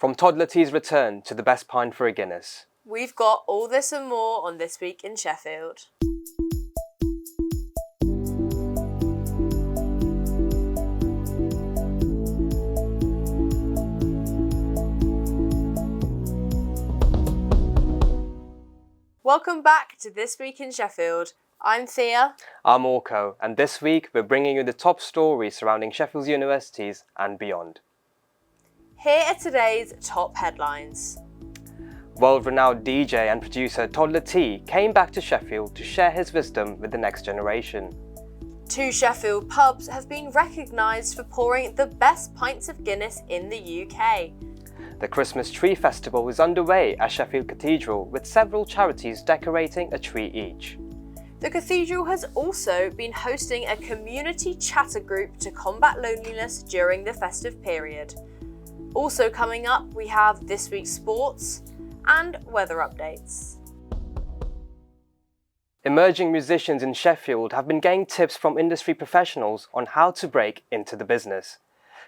From toddler tea's return to the best pint for a Guinness. We've got all this and more on This Week in Sheffield. Welcome back to This Week in Sheffield. I'm Thea. I'm Orko, and this week we're bringing you the top stories surrounding Sheffield's universities and beyond. Here are today's top headlines. World-renowned DJ and producer Toddler T came back to Sheffield to share his wisdom with the next generation. 2 Sheffield pubs have been recognised for pouring the best pints of Guinness in the UK. The Christmas Tree Festival is underway at Sheffield Cathedral, with several charities decorating a tree each. The cathedral has also been hosting a community chatter group to combat loneliness during the festive period. Also coming up, we have this week's sports and weather updates. Emerging musicians in Sheffield have been getting tips from industry professionals on how to break into the business.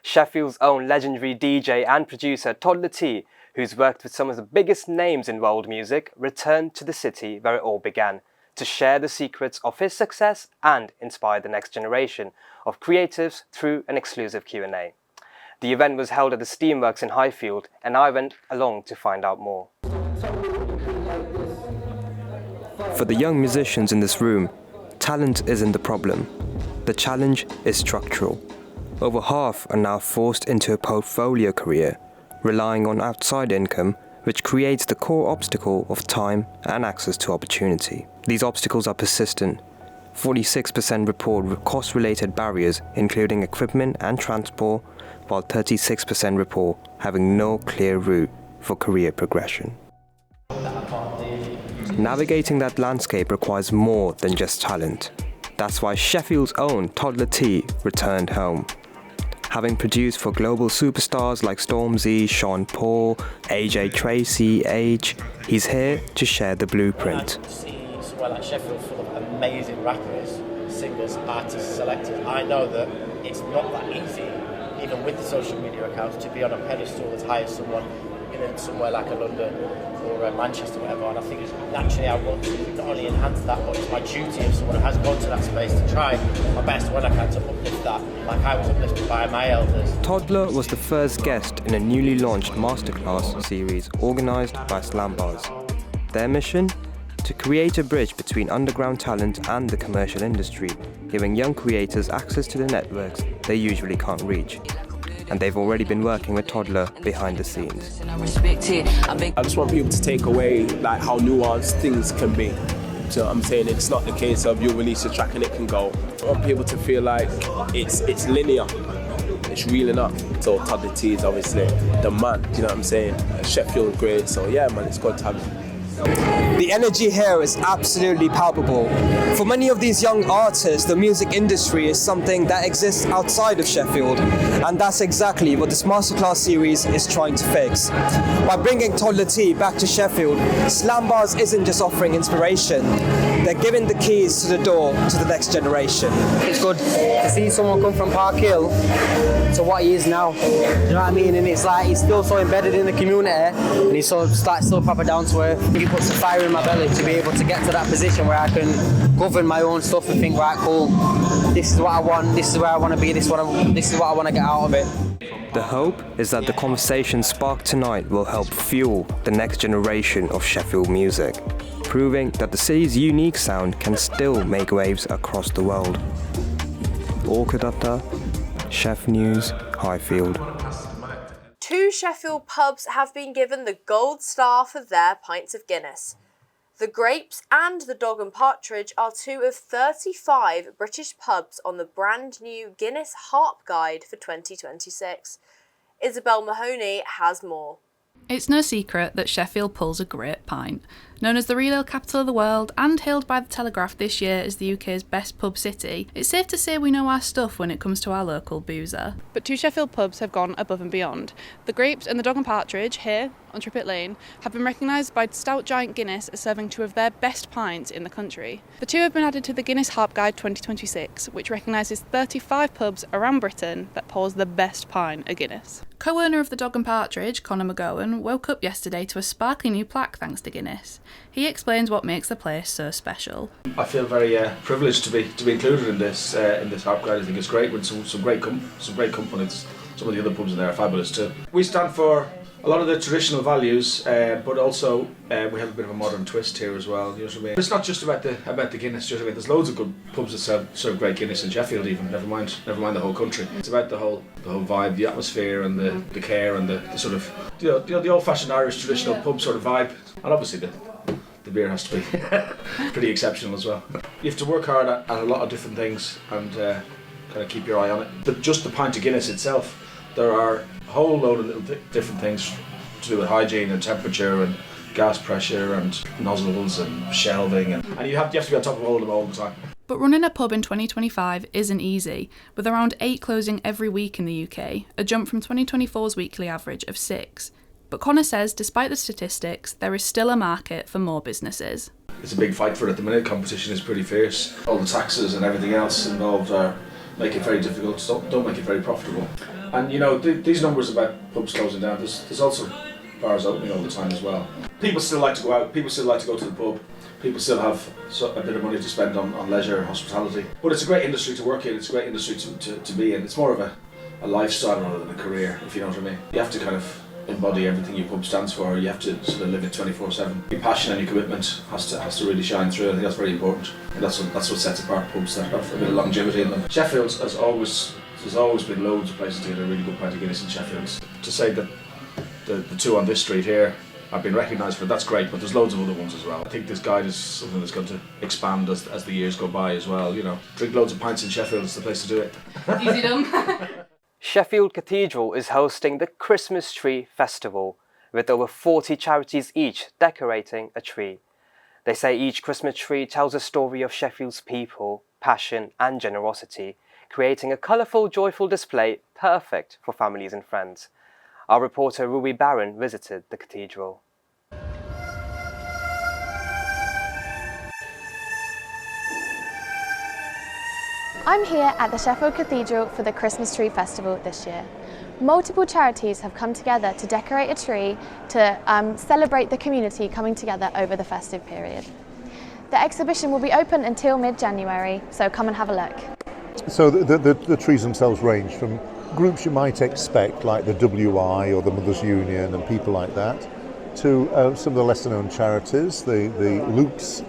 Sheffield's own legendary DJ and producer Toddler T, who's worked with some of the biggest names in world music, returned to the city where it all began to share the secrets of his success and inspire the next generation of creatives through an exclusive Q&A. The event was held at the Steamworks in Highfield, and I went along to find out more. For the young musicians in this room, talent isn't the problem. The challenge is structural. Over half are now forced into a portfolio career, relying on outside income, which creates the core obstacle of time and access to opportunity. These obstacles are persistent. 46% report cost-related barriers, including equipment and transport, while 36% report having no clear route for career progression. Navigating that landscape requires more than just talent. That's why Sheffield's own Toddler T returned home. Having produced for global superstars like Stormzy, Sean Paul, AJ Tracy, Age, he's here to share the blueprint. Somewhere like Sheffield full of amazing rappers, singers, artists, selectors. I know that it's not that easy, even with the social media accounts, to be on a pedestal as high as someone in somewhere like a London or Manchester or whatever. And I think naturally I want to not only enhance that, but it's my duty as someone who has gone to that space to try my best when I can to uplift that, like I was uplifted by my elders. Toddler was the first guest in a newly launched masterclass series organised by Slambars. Their mission? To create a bridge between underground talent and the commercial industry, giving young creators access to the networks they usually can't reach. And they've already been working with Toddler behind the scenes. I just want people to take away like how nuanced things can be. So I'm saying it's not the case of you release a track and it can go. I want people to feel like it's linear. It's reeling up. So Toddler T is obviously the man, you know what I'm saying? Sheffield great, so yeah man, it's good to have him. The energy here is absolutely palpable. For many of these young artists, the music industry is something that exists outside of Sheffield, and that's exactly what this masterclass series is trying to fix. By bringing Toddler T back to Sheffield, Slambars isn't just offering inspiration, they're giving the keys to the door to the next generation. It's good to see someone come from Park Hill to what he is now. You know what I mean? And it's like he's still so embedded in the community, and he's so proper down to earth. He puts the fire in my belly to be able to get to that position where I can govern my own stuff and think, right, cool, this is what I want, this is where I want to be, this is what I want to get out of it. The hope is that the conversation sparked tonight will help fuel the next generation of Sheffield music, proving that the city's unique sound can still make waves across the world. Orkadatta, Chef News, Highfield. 2 Sheffield pubs have been given the gold star for their pints of Guinness. The Grapes and the Dog and Partridge are 2 of 35 British pubs on the brand new Guinness Harp Guide for 2026. Isabel Mahoney has more. It's no secret that Sheffield pulls a great pint. Known as the real ale capital of the world and hailed by the Telegraph this year as the UK's best pub city, it's safe to say we know our stuff when it comes to our local boozer. But 2 Sheffield pubs have gone above and beyond. The Grapes and the Dog and Partridge, here on Trippett Lane, have been recognised by stout giant Guinness as serving 2 of their best pints in the country. The 2 have been added to the Guinness Harp Guide 2026, which recognises 35 pubs around Britain that pours the best pint of Guinness. Co-owner of the Dog and Partridge, Conor McGowan, woke up yesterday to a sparkly new plaque thanks to Guinness. He explains what makes the place so special. I feel very privileged to be included in this upgrade. I think it's great with some great companies. Some of the other pubs in there are fabulous too. We stand for a lot of the traditional values, but also we have a bit of a modern twist here as well. You know what I mean? It's not just about the Guinness. You know what I mean? There's loads of good pubs that serve great Guinness in Sheffield. Even never mind the whole country. It's about the whole vibe, the atmosphere, and the care, and the sort of the old-fashioned Irish traditional pub sort of vibe. And obviously the beer has to be pretty exceptional as well. You have to work hard at a lot of different things and kind of keep your eye on it. But just the pint of Guinness itself, there are a whole load of little different things to do with hygiene and temperature and gas pressure and nozzles and shelving, and you have to be on top of all of them all the time. But running a pub in 2025 isn't easy, with around 8 closing every week in the UK, a jump from 2024's weekly average of 6. But Conor says despite the statistics, there is still a market for more businesses. It's a big fight for it at the minute. Competition is pretty fierce. All the taxes and everything else involved make it very difficult, don't make it very profitable. And you know, these numbers about pubs closing down, there's also bars opening all the time as well. People still like to go out, people still like to go to the pub, people still have a bit of money to spend on leisure and hospitality. But it's a great industry to work in, it's a great industry to be in. It's more of a lifestyle rather than a career, if you know what I mean. You have to kind of embody everything your pub stands for. You have to sort of live it 24/7. Your passion and your commitment has to really shine through. I think that's very important. And that's what sets apart pubs that have a bit of longevity in them. Sheffield there's always been loads of places to get a really good pint of Guinness in Sheffield. To say that the two on this street here have been recognised for it, that's great, but there's loads of other ones as well. I think this guide is something that's going to expand as the years go by as well. You know, drink loads of pints in Sheffield is the place to do it. Easy done. Sheffield Cathedral is hosting the Christmas Tree Festival, with over 40 charities each decorating a tree. They say each Christmas tree tells a story of Sheffield's people, passion and generosity, creating a colourful, joyful display perfect for families and friends. Our reporter Ruby Barron visited the cathedral. I'm here at the Sheffield Cathedral for the Christmas Tree Festival this year. Multiple charities have come together to decorate a tree to celebrate the community coming together over the festive period. The exhibition will be open until mid-January, so come and have a look. So the trees themselves range from groups you might expect, like the WI or the Mothers Union and people like that, to some of the lesser known charities, the Luke's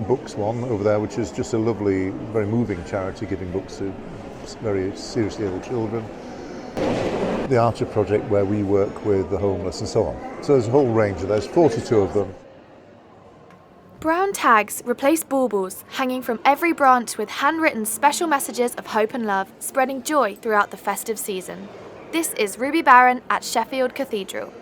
Books one over there, which is just a lovely, very moving charity giving books to very seriously ill children. The Archer Project, where we work with the homeless and so on. So there's a whole range of those, 42 of them. Brown tags replace baubles, hanging from every branch with handwritten special messages of hope and love, spreading joy throughout the festive season. This is Ruby Barron at Sheffield Cathedral.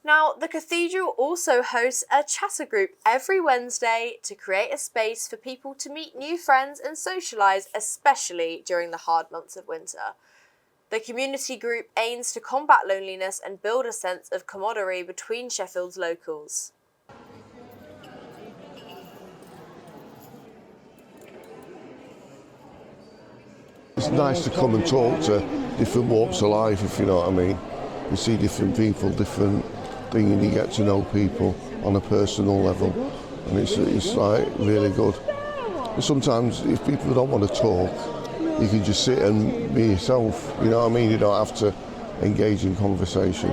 Now, the cathedral also hosts a chatter group every Wednesday to create a space for people to meet new friends and socialise, especially during the hard months of winter. The community group aims to combat loneliness and build a sense of camaraderie between Sheffield's locals. It's nice to come and talk to different walks of life, if you know what I mean. You see different people, different things, and you get to know people on a personal level, and it's like really good. Sometimes if people don't want to talk, you can just sit and be yourself, you know what I mean? You don't have to engage in conversation,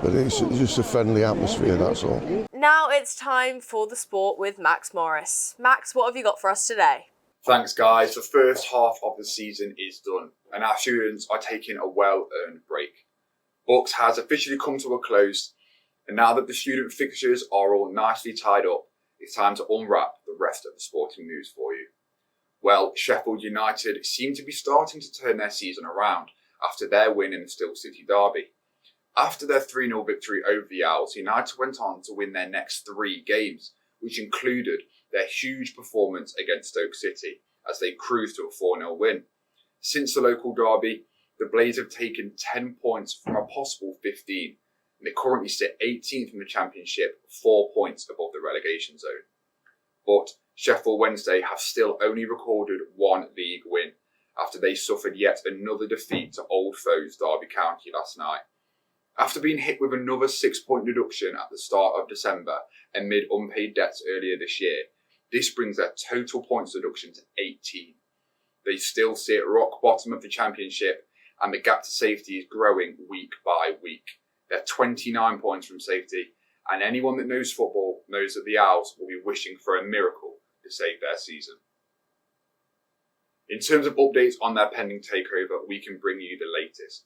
but it's just a friendly atmosphere, that's all. Now it's time for the sport with Max Morris. Max, what have you got for us today? Thanks guys, the first half of the season is done and our students are taking a well-earned break. Books has officially come to a close, and now that the student fixtures are all nicely tied up, it's time to unwrap the rest of the sporting news for you. Well, Sheffield United seem to be starting to turn their season around after their win in the Still City derby. After their 3-0 victory over the Owls, United went on to win their next 3 games, which included their huge performance against Stoke City as they cruised to a 4-0 win. Since the local derby, the Blades have taken 10 points from a possible 15, and they currently sit 18th in the Championship, 4 points above the relegation zone. But Sheffield Wednesday have still only recorded 1 league win after they suffered yet another defeat to old foes Derby County last night. After being hit with another 6-point deduction at the start of December amid unpaid debts earlier this year, this brings their total points deduction to 18. They still sit at rock bottom of the championship, and the gap to safety is growing week by week. They're 29 points from safety, and anyone that knows football knows that the Owls will be wishing for a miracle to save their season. In terms of updates on their pending takeover, we can bring you the latest.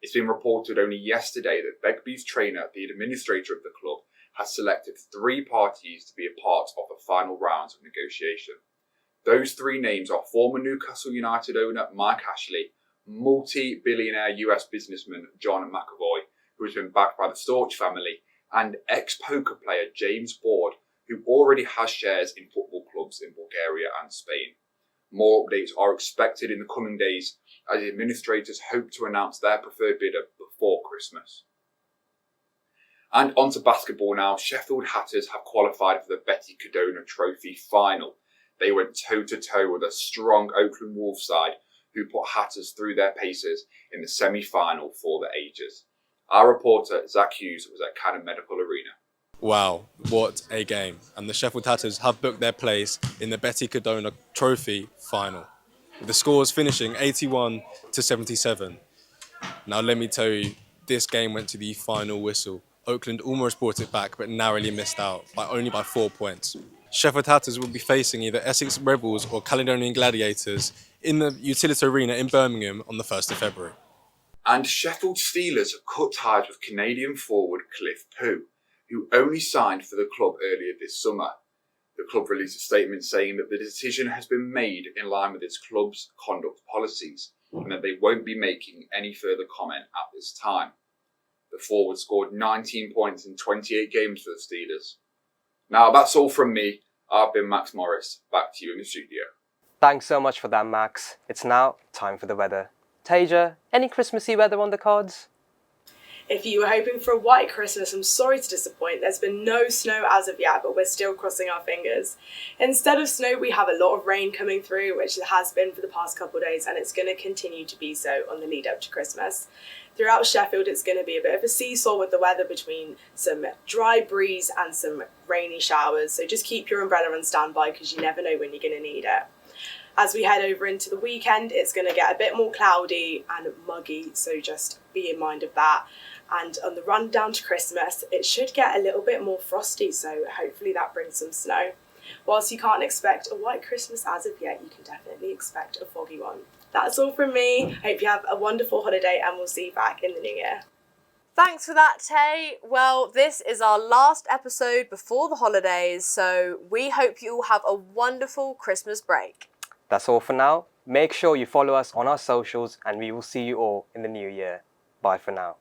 It's been reported only yesterday that Begbie's trainer, the administrator of the club, has selected 3 parties to be a part of the final rounds of negotiation. Those 3 names are former Newcastle United owner Mike Ashley, multi-billionaire US businessman John McAvoy, who has been backed by the Storch family, and ex-poker player James Board, who already has shares in football clubs in Bulgaria and Spain. More updates are expected in the coming days as the administrators hope to announce their preferred bidder before Christmas. And on to basketball now. Sheffield Hatters have qualified for the Betty Cadona Trophy final. They went toe-to-toe with a strong Oakland Wolves side who put Hatters through their paces in the semi-final for the ages. Our reporter, Zach Hughes, was at Cannon Medical Arena. Wow, what a game. And the Sheffield Hatters have booked their place in the Betty Cadona Trophy final, with the scores finishing 81-77. Now let me tell you, this game went to the final whistle. Oakland almost brought it back, but narrowly missed out, only by 4 points. Sheffield Hatters will be facing either Essex Rebels or Caledonian Gladiators in the Utility Arena in Birmingham on the 1st of February. And Sheffield Steelers have cut ties with Canadian forward Cliff Pugh, who only signed for the club earlier this summer. The club released a statement saying that the decision has been made in line with its club's conduct policies and that they won't be making any further comment at this time. The forward scored 19 points in 28 games for the Steelers. Now that's all from me. I've been Max Morris. Back to you in the studio. Thanks so much for that, Max. It's now time for the weather. Tasia, any Christmassy weather on the cards? If you were hoping for a white Christmas, I'm sorry to disappoint. There's been no snow as of yet, but we're still crossing our fingers. Instead of snow, we have a lot of rain coming through, which it has been for the past couple of days, and it's going to continue to be so on the lead up to Christmas. Throughout Sheffield, it's going to be a bit of a seesaw with the weather between some dry breeze and some rainy showers. So just keep your umbrella on standby because you never know when you're going to need it. As we head over into the weekend, it's going to get a bit more cloudy and muggy, so just be in mind of that. And on the run down to Christmas, it should get a little bit more frosty, so hopefully that brings some snow. Whilst you can't expect a white Christmas as of yet, you can definitely expect a foggy one. That's all from me. Hope you have a wonderful holiday and we'll see you back in the new year. Thanks for that, Tay. Well, this is our last episode before the holidays, so we hope you all have a wonderful Christmas break. That's all for now. Make sure you follow us on our socials and we will see you all in the new year. Bye for now.